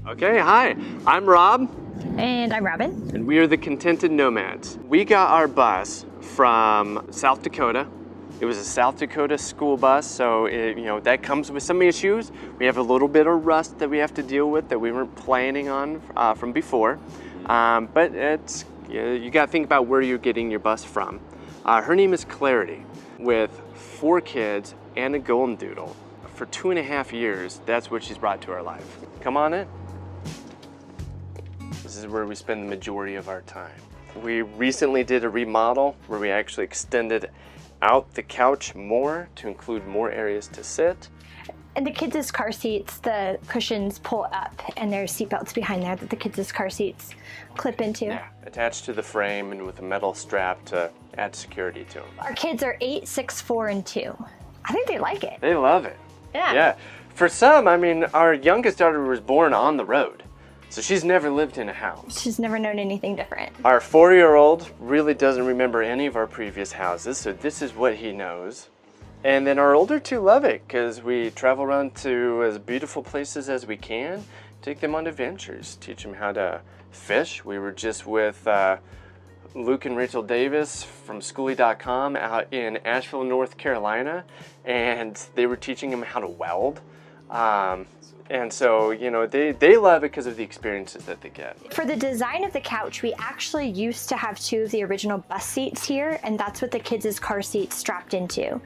Okay, hi, I'm Rob. And I'm Robin. And we are the Contented Nomads. We got our bus from South Dakota. It was a South Dakota school bus, so that comes with some issues. We have a little bit of rust that we have to deal with that we weren't planning on from before. But you got to think about where you're getting your bus from. Her name is Clarity, with 4 kids and a golden doodle. For 2.5 years, that's what she's brought to our life. Come on in. This is where we spend the majority of our time. We recently did a remodel where we actually extended out the couch more to include more areas to sit. And the kids' car seats, the cushions pull up and there's seat belts behind there that the kids' car seats clip into. Yeah, attached to the frame and with a metal strap to add security to them. Our kids are 8, 6, 4, and 2. I think they like it. They love it. Yeah. For some, our youngest daughter was born on the road. So she's never lived in a house. She's never known anything different. Our 4-year-old really doesn't remember any of our previous houses, so this is what he knows. And then our older 2 love it because we travel around to as beautiful places as we can, take them on adventures, teach them how to fish. We were just with Luke and Rachel Davis from Schoolie.com out in Asheville, North Carolina, and they were teaching them how to weld. And so, they love it because of the experiences that they get. For the design of the couch, we actually used to have 2 of the original bus seats here, and that's what the kids' car seats strapped into.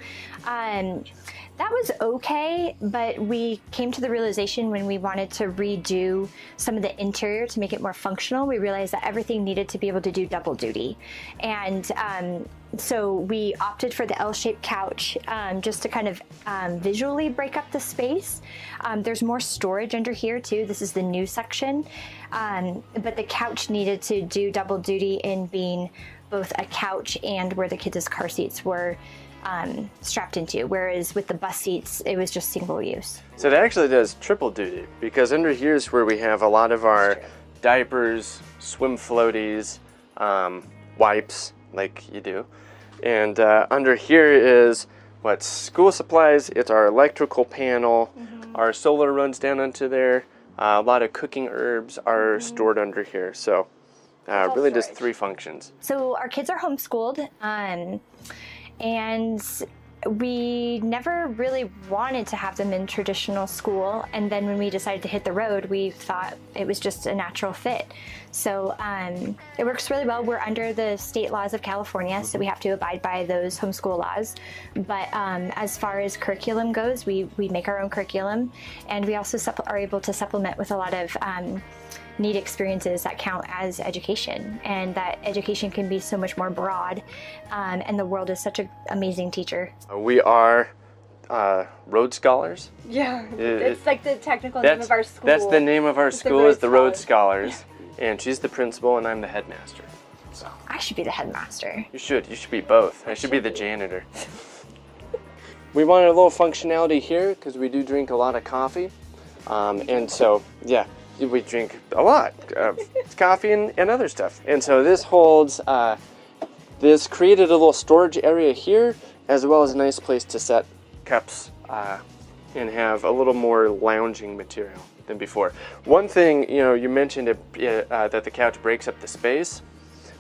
That was okay, but we came to the realization when we wanted to redo some of the interior to make it more functional, we realized that everything needed to be able to do double duty. And so we opted for the L-shaped couch just to kind of visually break up the space. There's more storage under here too. This is the new section. But the couch needed to do double duty in being both a couch and where the kids' car seats were strapped into, whereas with the bus seats, it was just single use. So it actually does triple duty because under here is where we have a lot of our diapers, swim floaties, wipes, like you do. And under here is what school supplies, it's our electrical panel, our solar runs down into there, a lot of cooking herbs are stored under here. So really does 3 functions. So our kids are homeschooled, and we never really wanted to have them in traditional school, and then when we decided to hit the road, we thought it was just a natural fit. So it works really well. We're under the state laws of California, so we have to abide by those homeschool laws. But as far as curriculum goes, we make our own curriculum, and we also are able to supplement with a lot of neat experiences that count as education, and that education can be so much more broad, and the world is such an amazing teacher. We are Rhodes Scholars. Yeah, it's like the technical name of our school. That's the name of our school, is the Rhodes Scholars, and she's the principal and I'm the headmaster. So I should be the headmaster. You should be both. I should be the janitor. We wanted a little functionality here because we do drink a lot of coffee, and so we drink a lot of coffee and other stuff. And so this holds, this created a little storage area here, as well as a nice place to set cups and have a little more lounging material than before. One thing, you mentioned that the couch breaks up the space.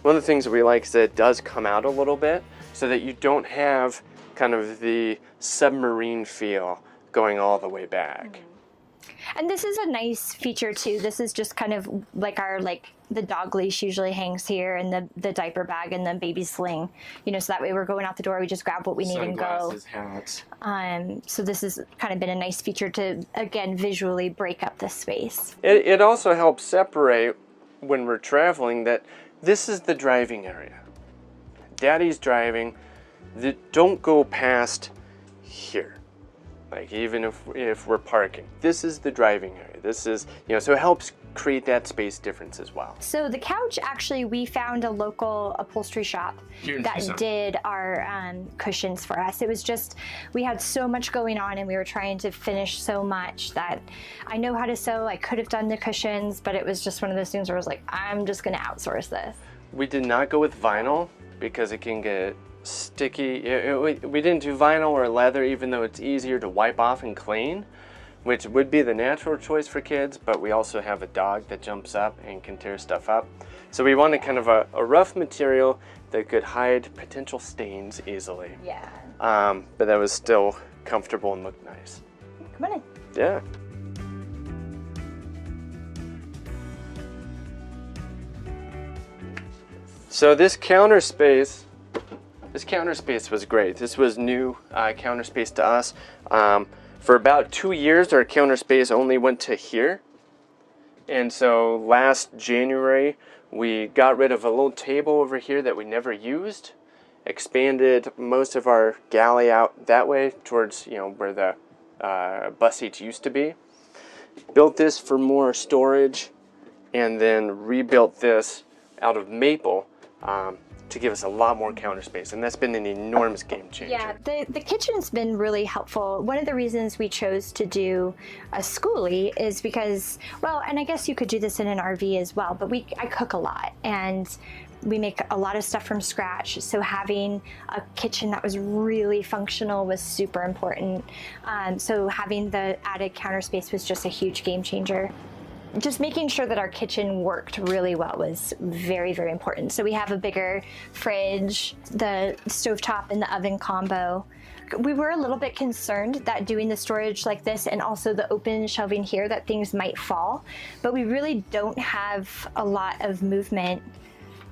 One of the things that we like is that it does come out a little bit so that you don't have kind of the submarine feel going all the way back. And this is a nice feature too. This is just kind of like the dog leash usually hangs here, and the diaper bag and the baby sling, so that way we're going out the door, we just grab what we need and go. Hats. So this has kind of been a nice feature to, again, visually break up the space. It also helps separate when we're traveling that this is the driving area. Daddy's driving. Don't go past here. Like even if we're parking, this is the driving area. This is, so it helps create that space difference as well. So the couch, actually, we found a local upholstery shop that did our cushions for us. It was just, we had so much going on and we were trying to finish so much that I know how to sew. I could have done the cushions, but it was just one of those things where I was like, I'm just gonna outsource this. We did not go with vinyl because it can get sticky. We didn't do vinyl or leather, even though it's easier to wipe off and clean. which would be the natural choice for kids, but we also have a dog that jumps up and can tear stuff up. So we wanted kind of a rough material that could hide potential stains easily. Yeah. But that was still comfortable and looked nice. Come on in. Yeah. So this counter space was great. This was new counter space to us. For about 2 years, our counter space only went to here. And so last January, we got rid of a little table over here that we never used, expanded most of our galley out that way towards, where the bus seats used to be. Built this for more storage, and then rebuilt this out of maple to give us a lot more counter space, and that's been an enormous game changer. Yeah, the kitchen's been really helpful. One of the reasons we chose to do a schoolie is because, well, and I guess you could do this in an RV as well, but I cook a lot, and we make a lot of stuff from scratch, so having a kitchen that was really functional was super important. So having the added counter space was just a huge game changer. Just making sure that our kitchen worked really well was very, very important. So we have a bigger fridge, the stovetop and the oven combo. We were a little bit concerned that doing the storage like this and also the open shelving here that things might fall, but we really don't have a lot of movement.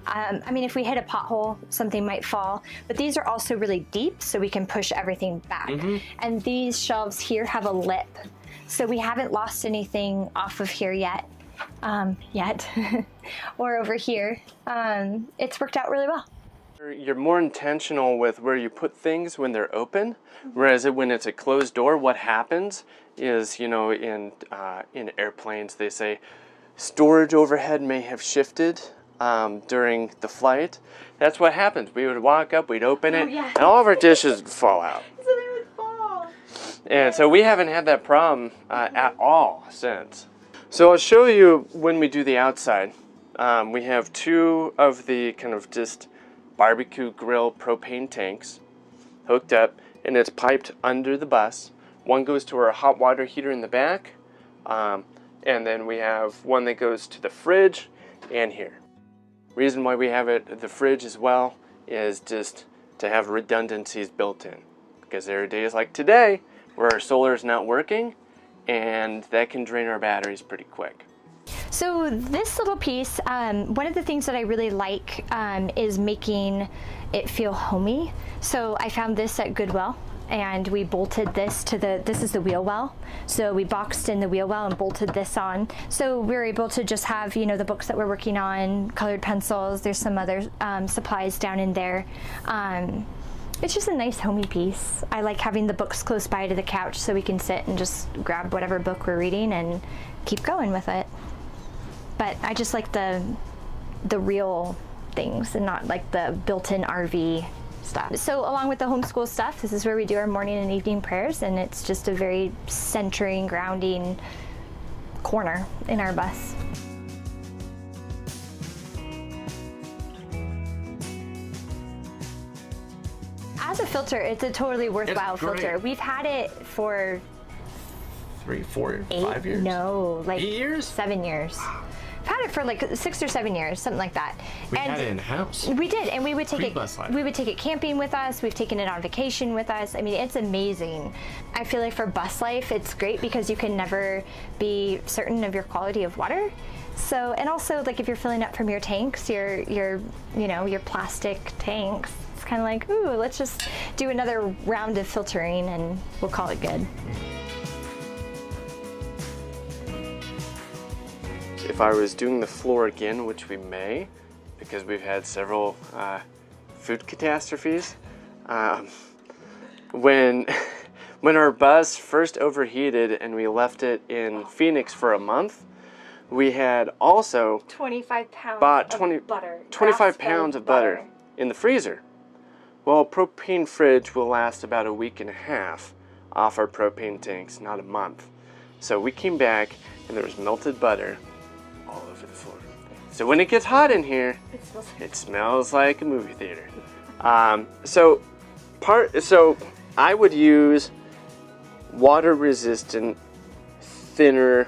I mean, if we hit a pothole, something might fall, but these are also really deep, so we can push everything back. Mm-hmm. And these shelves here have a lip. So we haven't lost anything off of here yet, or over here. It's worked out really well. You're more intentional with where you put things when they're open, whereas when it's a closed door, what happens is, in airplanes, they say storage overhead may have shifted during the flight. That's what happens. We would walk up, we'd open it, and all of our dishes would fall out. And so we haven't had that problem at all since. So I'll show you when we do the outside. We have 2 of the kind of just barbecue grill propane tanks hooked up, and it's piped under the bus. One goes to our hot water heater in the back, and then we have one that goes to the fridge and here. Reason why we have it at the fridge as well is just to have redundancies built in, because there are days like today where our solar is not working, and that can drain our batteries pretty quick. So this little piece, one of the things that I really like is making it feel homey. So I found this at Goodwill, and we bolted this to this is the wheel well. So we boxed in the wheel well and bolted this on. So we were able to just have, the books that we're working on, colored pencils, there's some other supplies down in there. It's just a nice homey piece. I like having the books close by to the couch so we can sit and just grab whatever book we're reading and keep going with it. But I just like the real things and not like the built-in RV stuff. So along with the homeschool stuff, this is where we do our morning and evening prayers, and it's just a very centering, grounding corner in our bus. As a filter, it's a totally worthwhile filter. We've had it for 3, 4, 8, 5 years? No, like 8 years? 7 years. I've had it for like 6 or 7 years, something like that. We had it in the house. We did, and we would take Pre-bus life. We would take it camping with us. We've taken it on vacation with us. I mean, it's amazing. I feel like for bus life, it's great because you can never be certain of your quality of water. So, and also like if you're filling up from your tanks, your plastic tanks, it's kind of like, ooh, let's just do another round of filtering and we'll call it good. If I was doing the floor again, which we may, because we've had several food catastrophes, when our bus first overheated and we left it in Phoenix for a month, we had also 25 pounds bought of butter. 25 pounds of butter in the freezer. Well, a propane fridge will last about a week and a half off our propane tanks, not a month. So we came back and there was melted butter all over the floor. So when it gets hot in here, it smells like a movie theater. So I would use water resistant thinner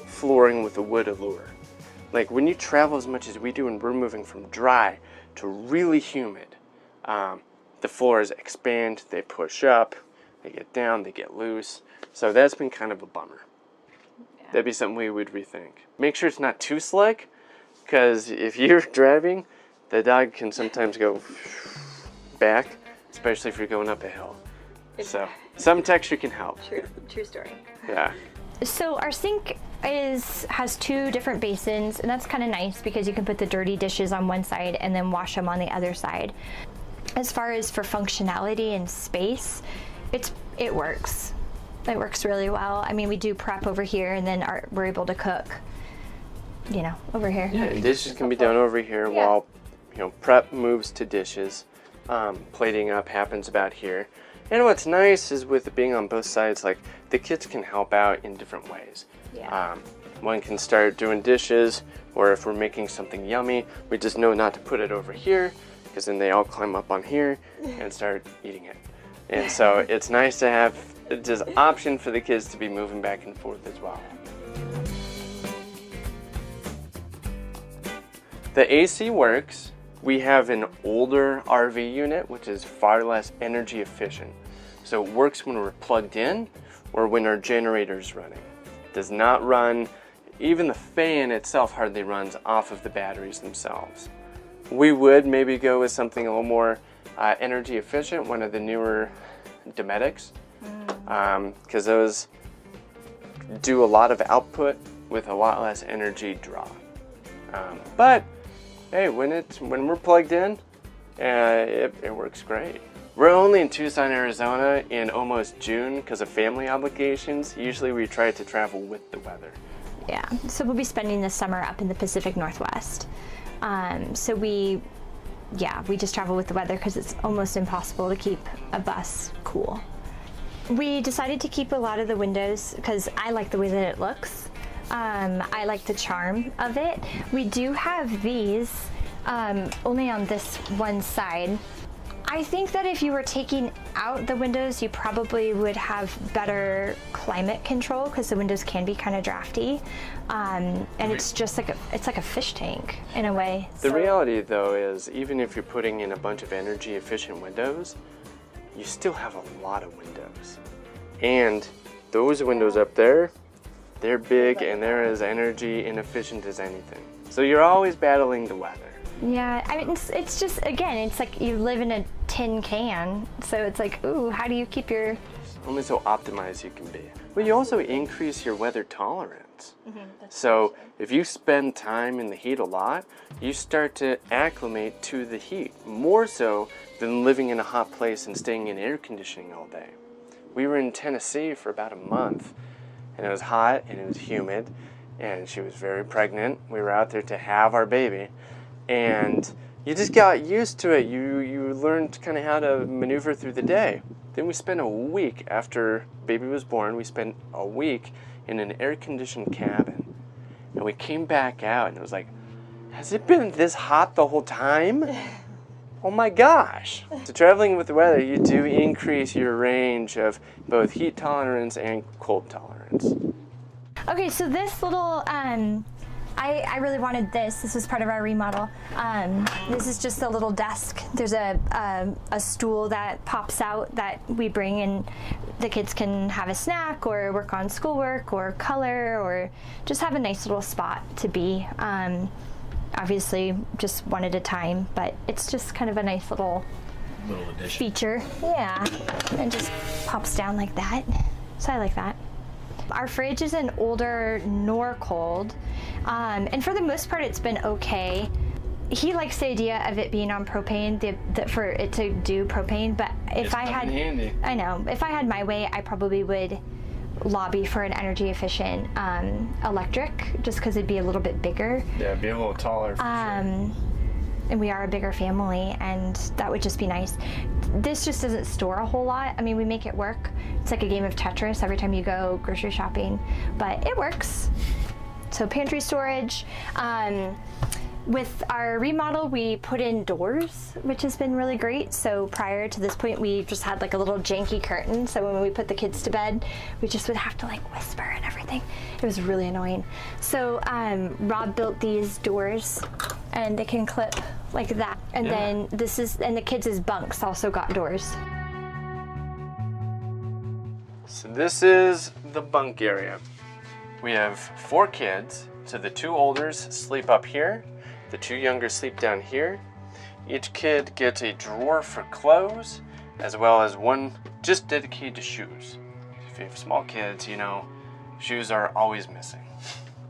flooring with a wood allure. Like when you travel as much as we do and we're moving from dry to really humid, the floors expand, they push up, they get down, they get loose. So that's been kind of a bummer. Yeah. That'd be something we would rethink. Make sure it's not too slick, because if you're driving, the dog can sometimes go back, especially if you're going up a hill. So some texture can help. True story. Yeah. So our sink has 2 different basins, and that's kind of nice because you can put the dirty dishes on one side and then wash them on the other side. As far as for functionality and space, it works. It works really well. I mean, we do prep over here, and then we're able to cook, over here. Yeah, dishes can be done over here while, prep moves to dishes. Plating up happens about here. And what's nice is with it being on both sides, like the kids can help out in different ways. Yeah. One can start doing dishes, or if we're making something yummy, we just know not to put it over here, because then they all climb up on here and start eating it. And so it's nice to have just option for the kids to be moving back and forth as well. The AC works. We have an older RV unit, which is far less energy efficient. So it works when we're plugged in or when our generator's running. It does not run, even the fan itself hardly runs off of the batteries themselves. We would maybe go with something a little more energy efficient, one of the newer Dometics, because those do a lot of output with a lot less energy draw. But hey, when we're plugged in, it works great. We're only in Tucson, Arizona in almost June because of family obligations. Usually we try to travel with the weather. Yeah, so we'll be spending the summer up in the Pacific Northwest. So we just travel with the weather because it's almost impossible to keep a bus cool. We decided to keep a lot of the windows because I like the way that it looks. I like the charm of it. We do have these only on this one side. I think that if you were taking out the windows, you probably would have better climate control because the windows can be kind of drafty, and it's just like a fish tank in a way. The reality though is even if you're putting in a bunch of energy efficient windows, you still have a lot of windows. And those windows up there, they're big and they're as energy inefficient as anything. So you're always battling the weather. Yeah, I mean, it's just, again, it's like you live in a tin can, so it's like, ooh, how do you keep your... Only so optimized you can be. Well, you also increase your weather tolerance. So if you spend time in the heat a lot, you start to acclimate to the heat, more so than living in a hot place and staying in air conditioning all day. We were in Tennessee for about a month, and it was hot and it was humid, and she was very pregnant. We were out there to have our baby. And you just got used to it. You learned kind of how to maneuver through the day. Then we spent a week after baby was born. We spent a week in an air-conditioned cabin. And we came back out and it was like, has it been this hot the whole time? Oh my gosh. So traveling with the weather, you do increase your range of both heat tolerance and cold tolerance. Okay, so this little... I really wanted this. This was part of our remodel. This is just a little desk. There's a stool that pops out that we bring, and the kids can have a snack or work on schoolwork or color or just have a nice little spot to be. Obviously, just one at a time, but it's just kind of a nice little addition. Feature. Yeah, and just pops down like that. So I like that. Our fridge is an older Norcold, and for the most part it's been okay. He likes the idea of it being on propane, for it to do propane, but if I had, handy. I know, if I had my way, I probably would lobby for an energy efficient electric, just because it'd be a little bit bigger. Yeah, it'd be a little taller for sure. And we are a bigger family, and that would just be nice. This just doesn't store a whole lot. I mean, we make it work. It's like a game of Tetris every time you go grocery shopping, but it works. So pantry storage. With our remodel, we put in doors, which has been really great. So prior to this point, we just had like a little janky curtain. So when we put the kids to bed, we just would have to like whisper and everything. It was really annoying. So Rob built these doors and they can clip like that. And then and the kids' bunks also got doors. So this is the bunk area. We have 4 kids. So the 2 olders sleep up here. The 2 younger sleep down here. Each kid gets a drawer for clothes, as well as one just dedicated to shoes. If you have small kids, you know, shoes are always missing.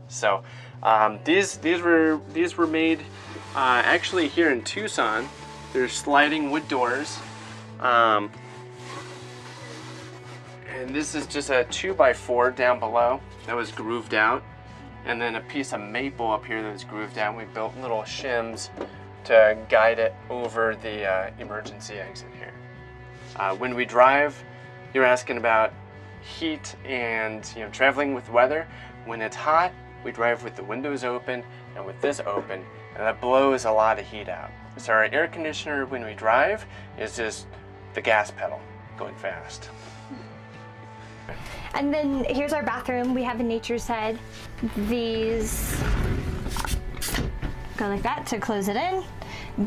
So these were made actually here in Tucson. They're sliding wood doors. And this is just a 2x4 down below that was grooved out. And then a piece of maple up here that was grooved out. We built little shims to guide it over the emergency exit here. When we drive, you're asking about heat and traveling with weather. When it's hot, we drive with the windows open and with this open, and that blows a lot of heat out. So our air conditioner when we drive is just the gas pedal going fast. And then here's our bathroom. We have a Nature's Head. These go like that to close it in.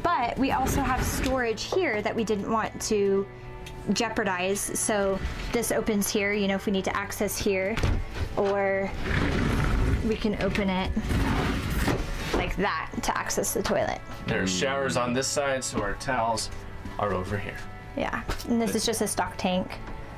But we also have storage here that we didn't want to jeopardize. So this opens here, if we need to access here, or we can open it like that to access the toilet. There's showers on this side, so our towels are over here. Yeah, and this is just a stock tank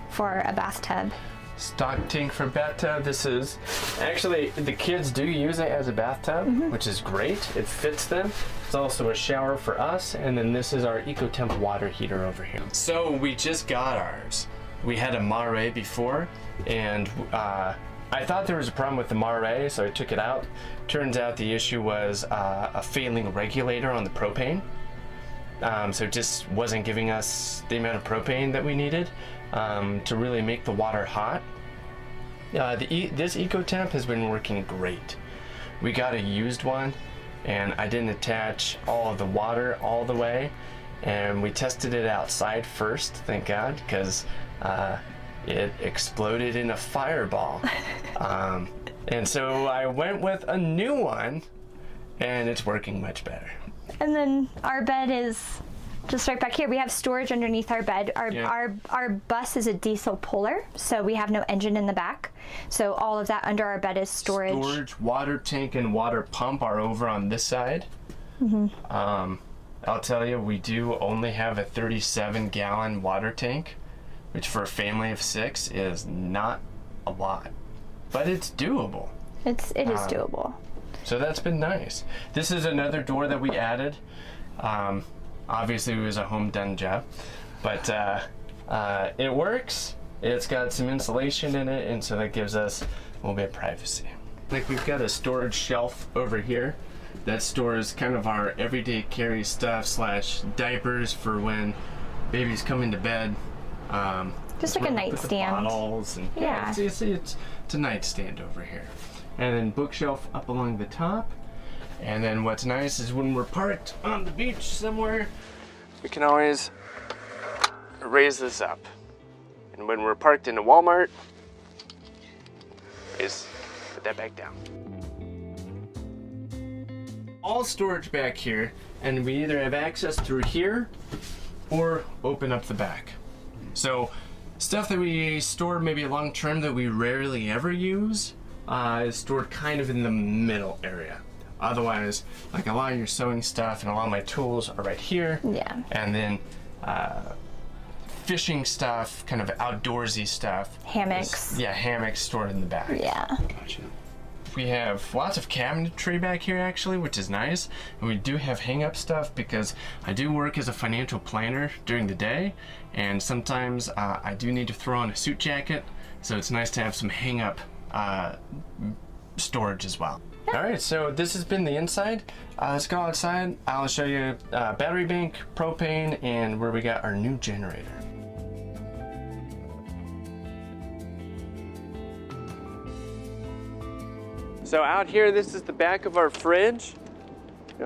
for a bathtub. Stock tank for bathtub. This is actually, the kids do use it as a bathtub, which is great. It fits them. It's also a shower for us, and then this is our EcoTemp water heater over here. So we just got ours. We had a Mare before, and I thought there was a problem with the Mare, so I took it out. Turns out the issue was a failing regulator on the propane. So it just wasn't giving us the amount of propane that we needed to really make the water hot. This EcoTemp has been working great. We got a used one, and I didn't attach all of the water all the way, and we tested it outside first, thank God, because it exploded in a fireball. And so I went with a new one, and it's working much better. And then our bed is just right back here. We have storage underneath our bed. Our bus is a diesel puller, so we have no engine in the back. So all of that under our bed is storage. Storage, water tank, and water pump are over on this side. I'll tell you, we do only have a 37-gallon water tank, which for a family of 6 is not a lot, but it's doable. It is doable. So that's been nice. This is another door that we added. Obviously it was a home done job, but it works. It's got some insulation in it, and so that gives us a little bit of privacy. Like, we've got a storage shelf over here that stores kind of our everyday carry stuff / diapers for when babies come into bed. Just like a nightstand. Bottles and it's a nightstand over here. And then bookshelf up along the top. And then what's nice is when we're parked on the beach somewhere, we can always raise this up. And when we're parked in a Walmart, is put that back down. All storage back here, and we either have access through here or open up the back. So stuff that we store maybe long term that we rarely ever use is stored kind of in the middle area. Otherwise, like a lot of your sewing stuff and a lot of my tools are right here. Yeah. And then fishing stuff, kind of outdoorsy stuff. Hammocks. Hammocks stored in the back. Yeah. Gotcha. We have lots of cabinetry back here actually, which is nice. And we do have hang-up stuff because I do work as a financial planner during the day, and sometimes I do need to throw on a suit jacket, so it's nice to have some hang-up storage as well. All right, so this has been the inside. Let's go outside. I'll show you battery bank, propane, and where we got our new generator. So out here, this is the back of our fridge.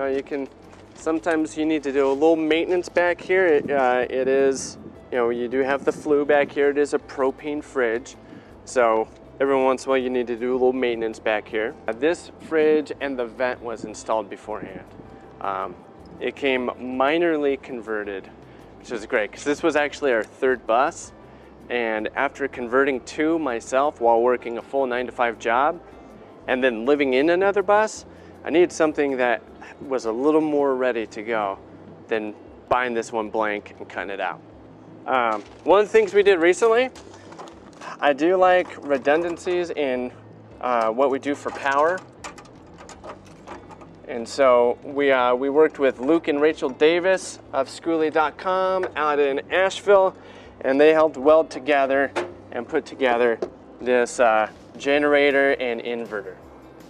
You can, sometimes you need to do a little maintenance back here. It is, you do have the flue back here. It is a propane fridge. So every once in a while you need to do a little maintenance back here. This fridge and the vent was installed beforehand. It came minorly converted, which is great because this was actually our third bus. And after converting two myself while working a full 9-to-5 job and then living in another bus, I needed something that was a little more ready to go than buying this one blank and cutting it out. One of the things we did recently, I do like redundancies in what we do for power. And so we worked with Luke and Rachel Davis of Schooly.com out in Asheville, and they helped weld together and put together this generator and inverter.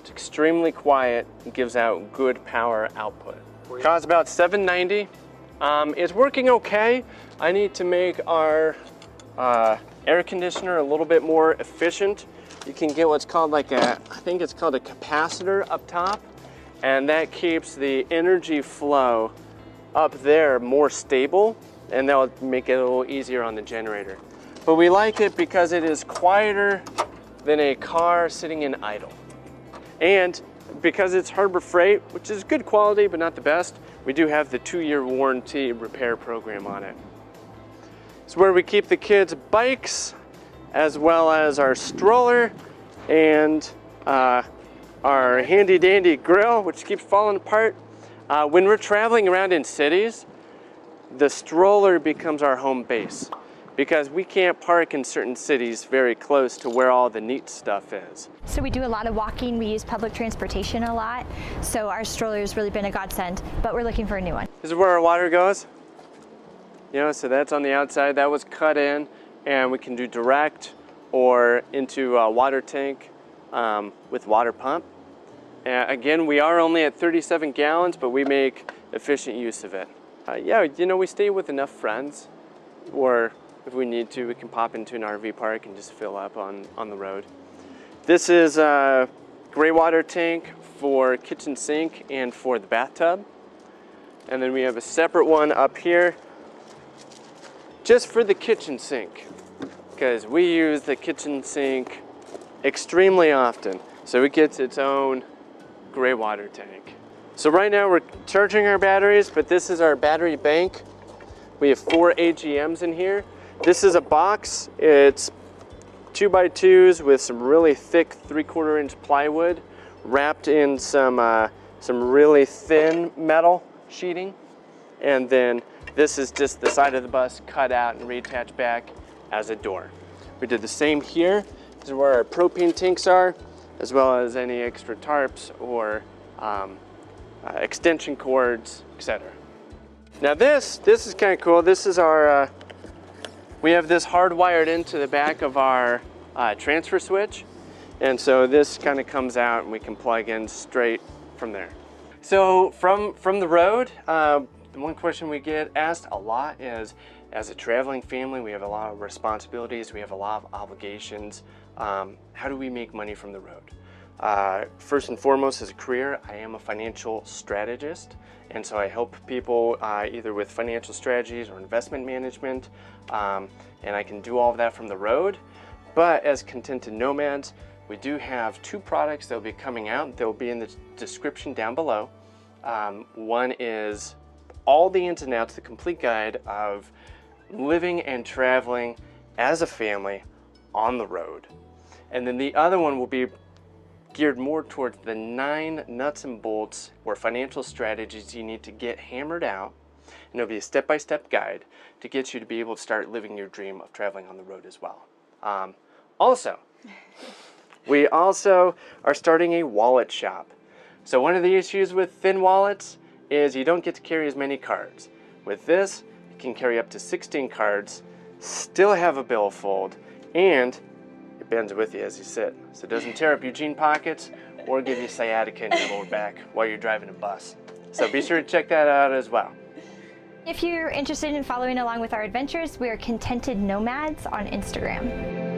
It's extremely quiet, it gives out good power output. Costs about $790. It's working okay. I need to make our air conditioner a little bit more efficient. You can get what's called I think it's called a capacitor up top, and that keeps the energy flow up there more stable, and that will make it a little easier on the generator. But we like it because it is quieter than a car sitting in idle. And because it's Harbor Freight, which is good quality but not the best, we do have the 2-year warranty repair program on it. It's where we keep the kids' bikes as well as our stroller and our handy dandy grill, which keeps falling apart. When we're traveling around in cities, the stroller becomes our home base because we can't park in certain cities very close to where all the neat stuff is. So we do a lot of walking. We use public transportation a lot. So our stroller has really been a godsend, but we're looking for a new one. This is where our water goes. So that's on the outside. That was cut in, and we can do direct or into a water tank with water pump. Again, we are only at 37 gallons, but we make efficient use of it. We stay with enough friends, or if we need to, we can pop into an RV park and just fill up on the road. This is a gray water tank for kitchen sink and for the bathtub. And then we have a separate one up here just for the kitchen sink, because we use the kitchen sink extremely often. So it gets its own gray water tank. So right now we're charging our batteries, but this is our battery bank. We have 4 AGMs in here. This is a box. It's 2x2s with some really thick 3/4 inch plywood wrapped in some really thin metal sheeting. And then this is just the side of the bus cut out and reattached back as a door. We did the same here. This is where our propane tanks are, as well as any extra tarps or extension cords, etc. Now this is kind of cool. This is our, we have this hardwired into the back of our transfer switch. And so this kind of comes out and we can plug in straight from there. So from the road, one question we get asked a lot is, as a traveling family, we have a lot of responsibilities, we have a lot of obligations. How do we make money from the road? First and foremost, as a career, I am a financial strategist. And so I help people either with financial strategies or investment management. And I can do all of that from the road. But as Contented Nomads, we do have 2 products that will be coming out. They'll be in the description down below. One is all the ins and outs, the complete guide of living and traveling as a family on the road. And then the other one will be geared more towards the 9 nuts and bolts or financial strategies you need to get hammered out. And it'll be a step-by-step guide to get you to be able to start living your dream of traveling on the road as well. We also are starting a wallet shop. So one of the issues with thin wallets is you don't get to carry as many cards. With this, you can carry up to 16 cards, still have a billfold, and it bends with you as you sit. So it doesn't tear up your jean pockets or give you sciatica in your lower back while you're driving a bus. So be sure to check that out as well. If you're interested in following along with our adventures, we are Contented Nomads on Instagram.